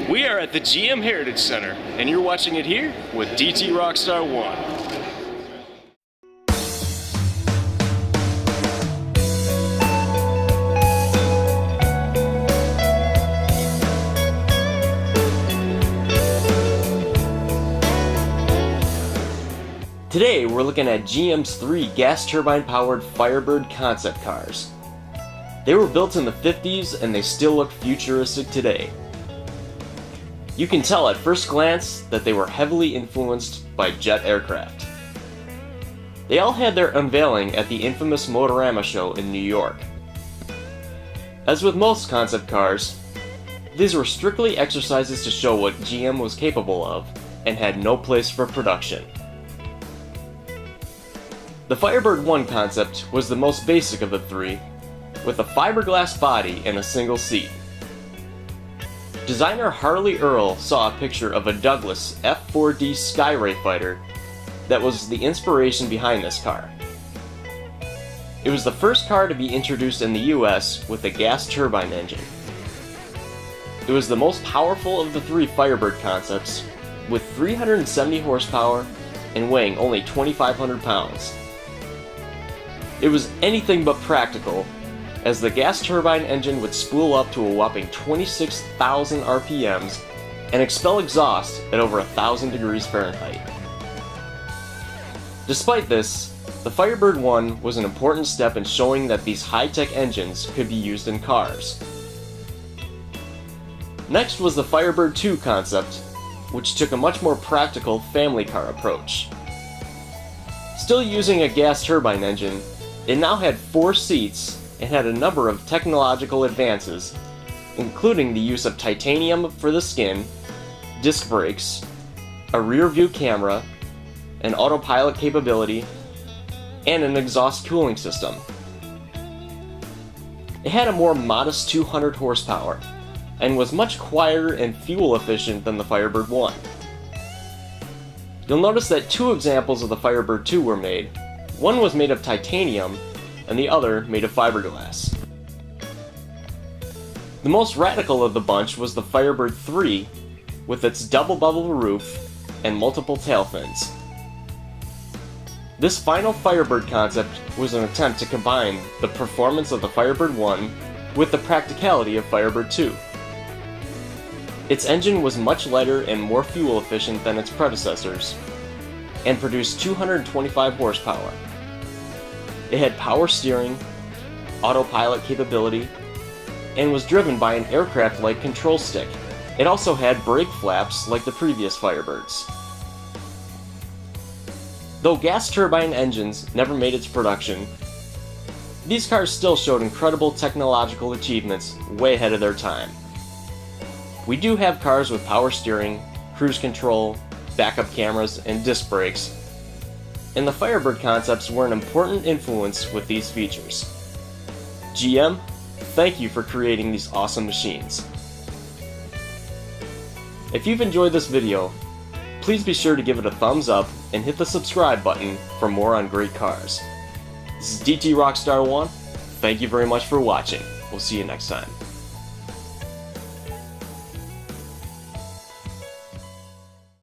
We are at the GM Heritage Center, and you're watching it here with DT Rockstar 1. Today we're looking at GM's 3 gas turbine powered Firebird concept cars. They were built in the 50s and they still look futuristic today. You can tell at first glance that they were heavily influenced by jet aircraft. They all had their unveiling at the infamous Motorama show in New York. As with most concept cars, these were strictly exercises to show what GM was capable of and had no place for production. The Firebird 1 concept was the most basic of the 3, with a fiberglass body and a single seat. Designer Harley Earl saw a picture of a Douglas F-4D Skyray fighter that was the inspiration behind this car. It was the first car to be introduced in the US with a gas turbine engine. It was the most powerful of the 3 Firebird concepts, with 370 horsepower and weighing only 2,500 pounds. It was anything but practical, as the gas turbine engine would spool up to a whopping 26,000 RPMs and expel exhaust at over 1,000 degrees Fahrenheit. Despite this, the Firebird 1 was an important step in showing that these high-tech engines could be used in cars. Next was the Firebird 2 concept, which took a much more practical family car approach. Still using a gas turbine engine, it now had 4 seats and had a number of technological advances, including the use of titanium for the skin, disc brakes, a rear view camera, an autopilot capability, and an exhaust cooling system. It had a more modest 200 horsepower and was much quieter and fuel efficient than the Firebird 1. You'll notice that 2 examples of the Firebird 2 were made. One was made of titanium, and the other made of fiberglass. The most radical of the bunch was the Firebird 3, with its double bubble roof and multiple tail fins. This final Firebird concept was an attempt to combine the performance of the Firebird 1 with the practicality of Firebird 2. Its engine was much lighter and more fuel efficient than its predecessors, and produced 225 horsepower. It had power steering, autopilot capability, and was driven by an aircraft-like control stick. It also had brake flaps like the previous Firebirds. Though gas turbine engines never made it to production, these cars still showed incredible technological achievements way ahead of their time. We do have cars with power steering, cruise control, backup cameras, and disc brakes, and the Firebird concepts were an important influence with these features. GM, thank you for creating these awesome machines. If you've enjoyed this video, please be sure to give it a thumbs up and hit the subscribe button for more on great cars. This is DT Rockstar 1. Thank you very much for watching. We'll see you next time.